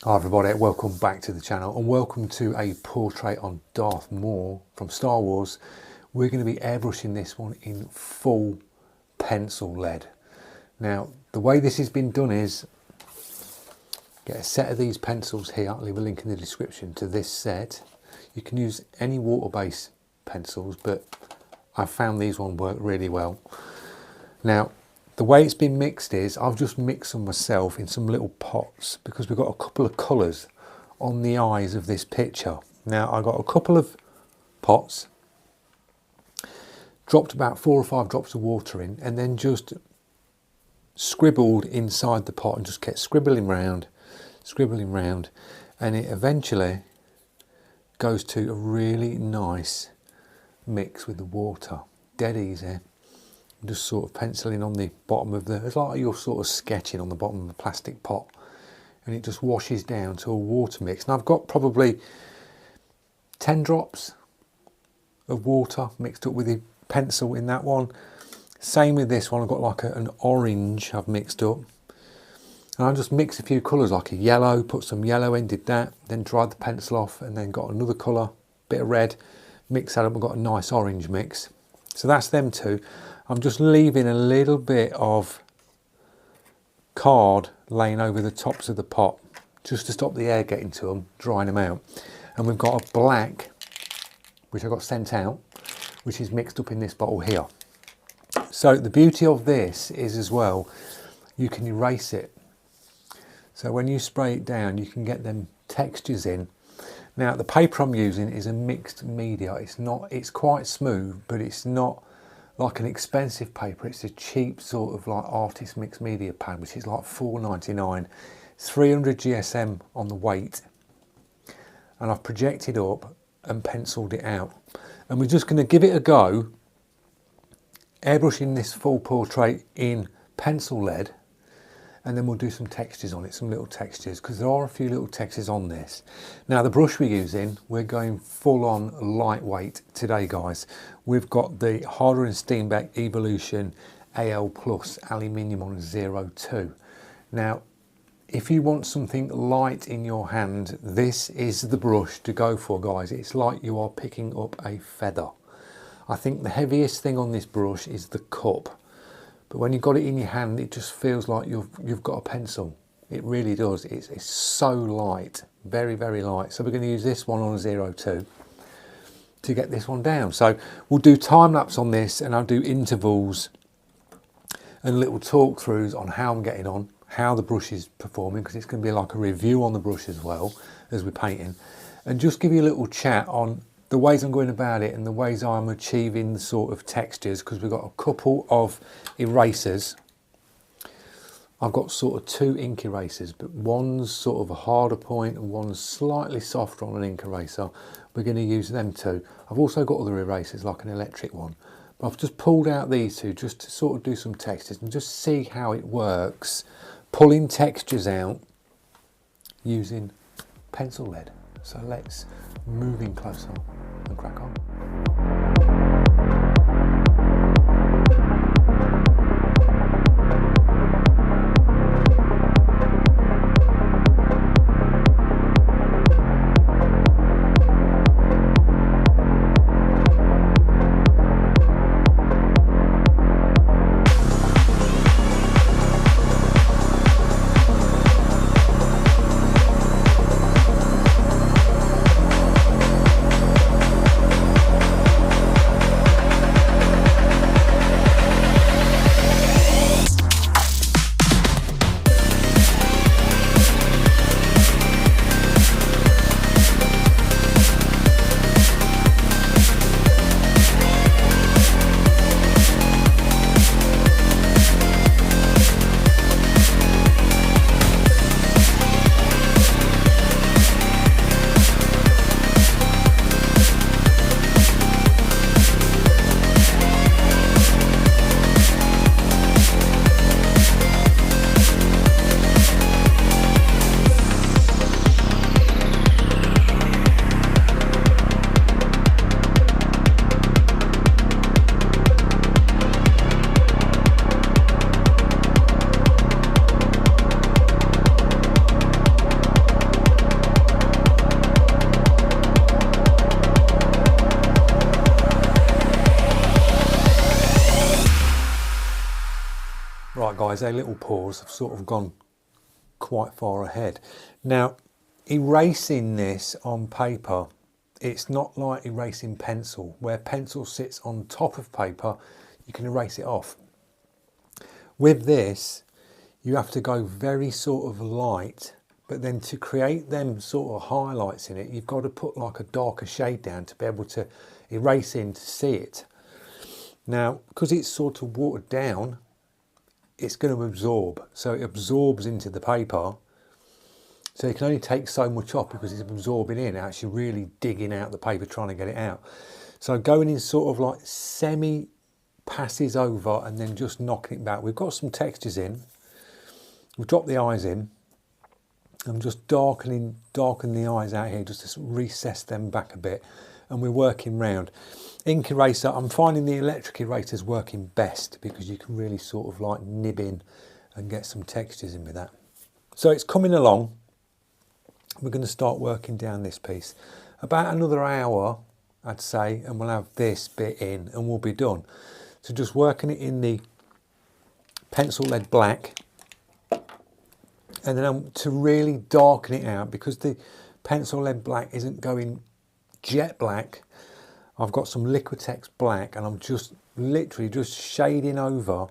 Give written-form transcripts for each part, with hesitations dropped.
Hi everybody, welcome back to the channel and welcome to a portrait on Darth Maul from Star Wars. We're going to be airbrushing this one in full pencil lead. Now the way this has been done is get a set of these pencils here. I'll leave a link in the description to this set. You can use any water-based pencils, but I found these one work really well. Now the way it's been mixed is I've just mixed them myself in some little pots because we've got a couple of colours on the eyes of this picture. Now I got a couple of pots, dropped about 4 or 5 drops of water in, and then just scribbled inside the pot and just kept scribbling round, and it eventually goes to a really nice mix with the water. Dead easy. Just sort of penciling on the bottom of the, it's like you're sort of sketching on the bottom of a plastic pot, and it just washes down to a water mix. And I've got probably 10 drops of water mixed up with the pencil in that one. Same with this one, I've got like an orange I've mixed up, and I just mix a few colours like a yellow, put some yellow in, did that, then dried the pencil off, and then got another colour, bit of red, mix that up and got a nice orange mix. So that's them two. I'm just leaving a little bit of card laying over the tops of the pot just to stop the air getting to them, drying them out. And we've got a black, which I got sent out, which is mixed up in this bottle here. So the beauty of this is as well, you can erase it. So when you spray it down, you can get them textures in. Now the paper I'm using is a mixed media. It's quite smooth, but it's not like an expensive paper. It's a cheap sort of like artist mixed media pad, which is like $4.99, 300 GSM on the weight, and I've projected up and penciled it out. And we're just going to give it a go, airbrushing this full portrait in pencil lead, and then we'll do some textures on it, some little textures, because there are a few little textures on this. Now the brush we're using, we're going full on lightweight today, guys. We've got the Harder and Steenbeck Evolution AL Plus Aluminium on 02. Now, if you want something light in your hand, this is the brush to go for, guys. It's like you are picking up a feather. I think the heaviest thing on this brush is the cup. But when you've got it in your hand, it just feels like you've got a pencil. It really does. It's so light, very, very light. So we're going to use this one on a 02 to get this one down. So we'll do time lapse on this, and I'll do intervals and little talk throughs on how I'm getting on, how the brush is performing, because it's going to be like a review on the brush as well as we're painting, and just give you a little chat on the ways I'm going about it and the ways I'm achieving the sort of textures, because we've got a couple of erasers. I've got sort of 2 ink erasers, but one's sort of a harder point and one's slightly softer on an ink eraser. We're going to use them too. I've also got other erasers like an electric one, but I've just pulled out these two just to sort of do some textures and just see how it works, pulling textures out using pencil lead. So let's move in closer and crack on. out, guys, their little paws have sort of gone quite far ahead. Now, erasing this on paper, it's not like erasing pencil, where pencil sits on top of paper, you can erase it off. With this, you have to go very sort of light, but then to create them sort of highlights in it, you've got to put like a darker shade down to be able to erase in to see it. Now, because it's sort of watered down, it's going to absorb. So it absorbs into the paper. So you can only take so much off because it's absorbing in, actually really digging out the paper, trying to get it out. So going in sort of like semi passes over and then just knocking it back. We've got some textures in. We've dropped the eyes in. I'm just darken the eyes out here just to recess them back a bit. And we're working round. Ink eraser, I'm finding the electric eraser is working best because you can really sort of like nib in and get some textures in with that. So it's coming along. We're going to start working down this piece. About another hour, I'd say, and we'll have this bit in and we'll be done. So just working it in the pencil lead black. And then to really darken it out, because the pencil lead black isn't going jet black, I've got some Liquitex black and I'm just literally just shading over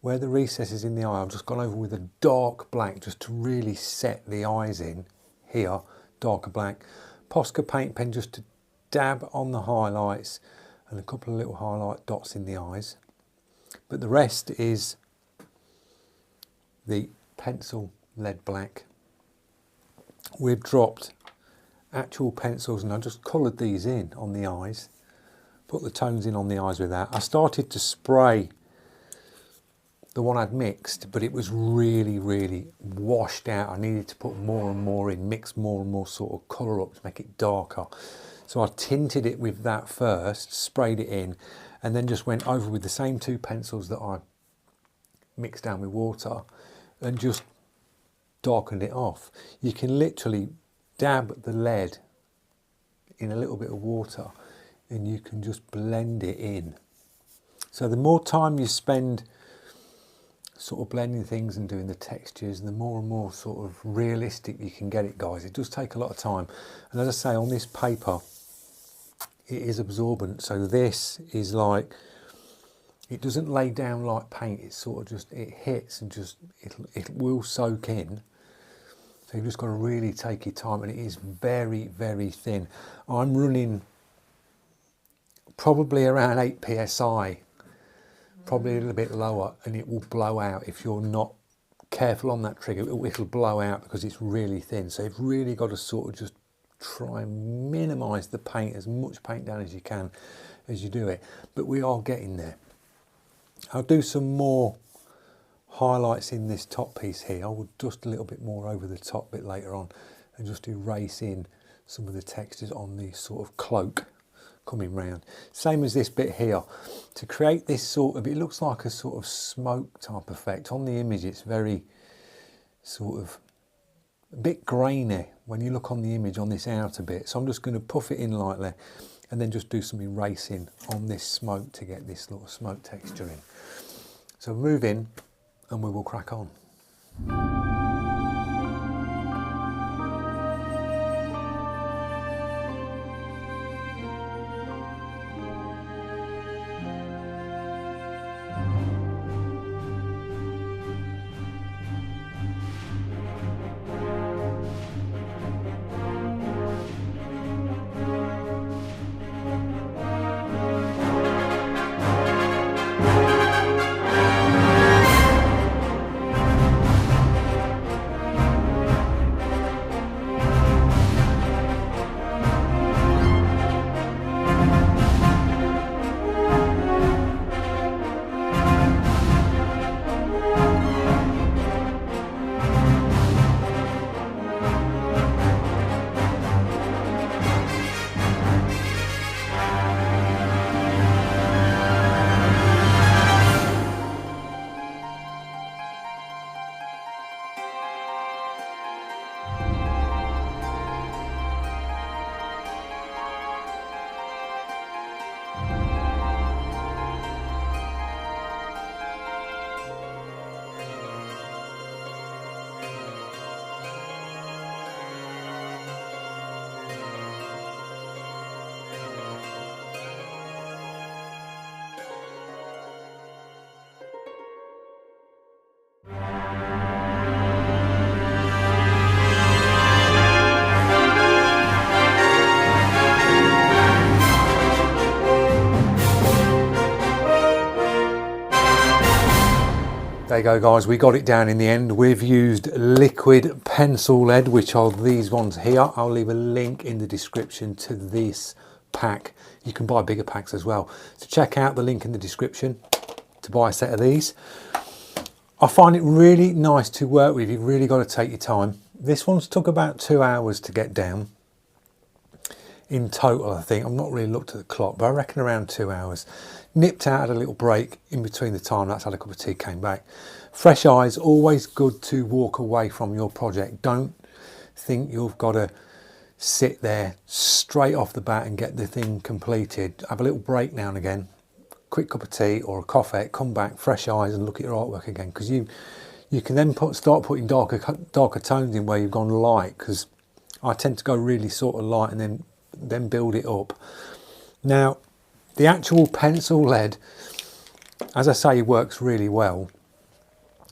where the recess is in the eye. I've just gone over with a dark black just to really set the eyes in here, darker black. Posca paint pen just to dab on the highlights and a couple of little highlight dots in the eyes. But the rest is the pencil lead black. We've dropped actual pencils and I just coloured these in on the eyes, put the tones in on the eyes with that. I started to spray the one I'd mixed, but it was really washed out. I needed to put more and more in, mix more and more sort of colour up to make it darker. So I tinted it with that first, sprayed it in, and then just went over with the same two pencils that I mixed down with water and just darkened it off. You can literally dab the lead in a little bit of water and you can just blend it in. So the more time you spend sort of blending things and doing the textures, the more and more sort of realistic you can get it, guys. It does take a lot of time. And as I say, on this paper, it is absorbent. So this is like, it doesn't lay down like paint. It's sort of just, it hits and just, it will soak in. So you've just got to really take your time, and it is very thin. I'm running probably around 8 psi, probably a little bit lower, and it will blow out if you're not careful on that trigger. It'll blow out because it's really thin. So you've really got to sort of just try and minimise the paint, as much paint down as you can as you do it. But we are getting there. I'll do some more highlights in this top piece here. I will dust a little bit more over the top bit later on and just erase in some of the textures on the sort of cloak coming round. Same as this bit here. To create this sort of, it looks like a sort of smoke type effect. On the image it's very sort of a bit grainy when you look on the image on this outer bit. So I'm just going to puff it in lightly and then just do some erasing on this smoke to get this little smoke texture in. So move in and we will crack on. you go guys, we got it down in the end. We've used liquid pencil lead, which are these ones here. I'll leave a link in the description to this pack. You can buy bigger packs as well. So check out the link in the description to buy a set of these. I find it really nice to work with. You've really got to take your time. This one's took about 2 hours to get down. In total, I think. I've not really looked at the clock, but I reckon around 2 hours. Nipped out, had a little break in between the time. That's had a cup of tea, came back. Fresh eyes, always good to walk away from your project. Don't think you've got to sit there straight off the bat and get the thing completed. Have a little break now and again. Quick cup of tea or a coffee, come back, fresh eyes, and look at your artwork again. Because you can then start putting darker tones in where you've gone light. Because I tend to go really sort of light and then build it up. Now, the actual pencil lead, as I say, works really well.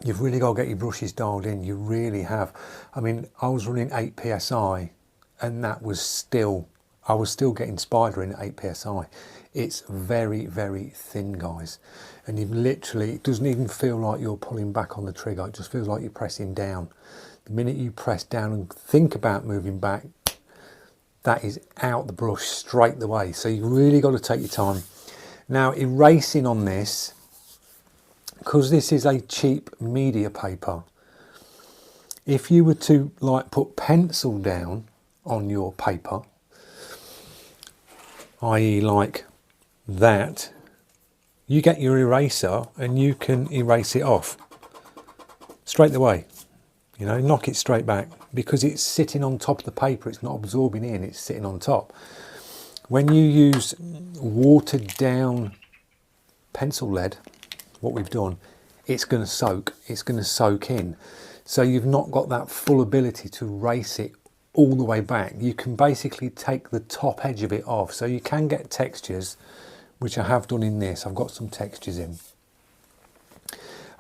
You've really got to get your brushes dialed in. You really have. I mean, I was running 8 psi, and that was still, I was still getting spider in at 8 psi. It's very, very thin, guys. And you've literally, it doesn't even feel like you're pulling back on the trigger. It just feels like you're pressing down. The minute you press down and think about moving back, that is out the brush straight away. So you really got to take your time. Now, erasing on this, because this is a cheap media paper, if you were to like put pencil down on your paper, i.e. like that, you get your eraser and you can erase it off straight away. You know, knock it straight back, because it's sitting on top of the paper. It's not absorbing in, it's sitting on top. When you use watered down pencil lead, what we've done, it's going to soak in. So you've not got that full ability to erase it all the way back. You can basically take the top edge of it off. So you can get textures, which I have done in this. I've got some textures in.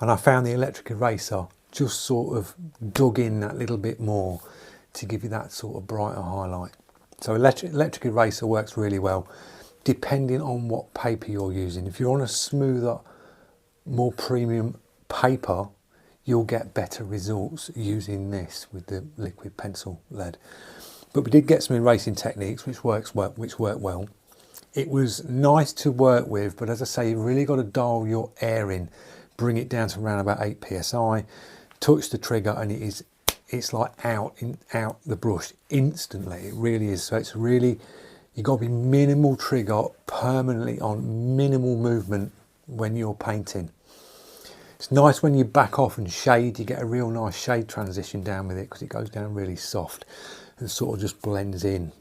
And I found the electric eraser just sort of dug in that little bit more to give you that sort of brighter highlight. So electric eraser works really well, depending on what paper you're using. If you're on a smoother, more premium paper, you'll get better results using this with the liquid pencil lead. But we did get some erasing techniques which work well. It was nice to work with, but as I say, you really got to dial your air in, bring it down to around about 8 psi. Touch the trigger and it's like out the brush instantly. It really is. So it's really, you've got to be minimal trigger, permanently on, minimal movement when you're painting. It's nice when you back off and shade, you get a real nice shade transition down with it, because it goes down really soft and sort of just blends in.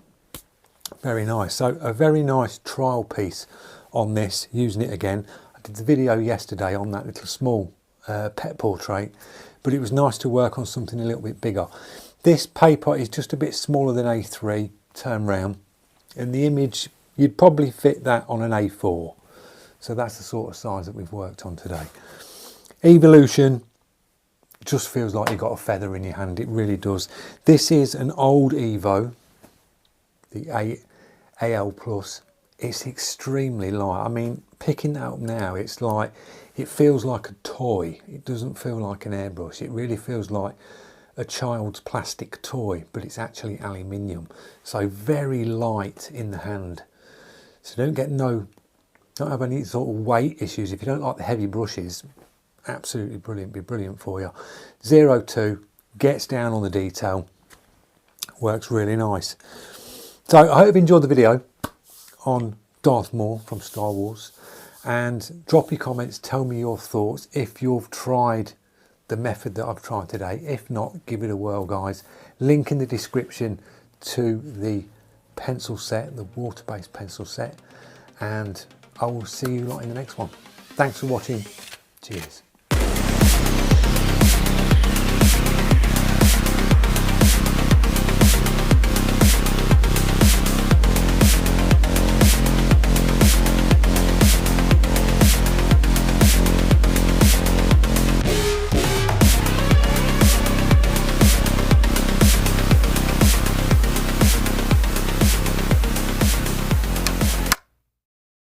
Very nice. So a very nice trial piece on this, using it again. I did the video yesterday on that little small pet portrait, but it was nice to work on something a little bit bigger. This paper is just a bit smaller than A3, turn round, and the image, you'd probably fit that on an A4. So that's the sort of size that we've worked on today. Evolution just feels like you've got a feather in your hand. It really does. This is an old Evo, the AL Plus. It's extremely light. I mean, picking that up now, it's like, it feels like a toy. It doesn't feel like an airbrush. It really feels like a child's plastic toy, but it's actually aluminium. So very light in the hand. So don't have any sort of weight issues. If you don't like the heavy brushes, absolutely brilliant, be brilliant for you. 02, gets down on the detail, works really nice. So I hope you enjoyed the video on Darth Maul from Star Wars, and drop your comments, tell me your thoughts if you've tried the method that I've tried today. If not, give it a whirl, guys. Link in the description to the pencil set, the water-based pencil set, and I will see you lot in the next one. Thanks for watching. Cheers.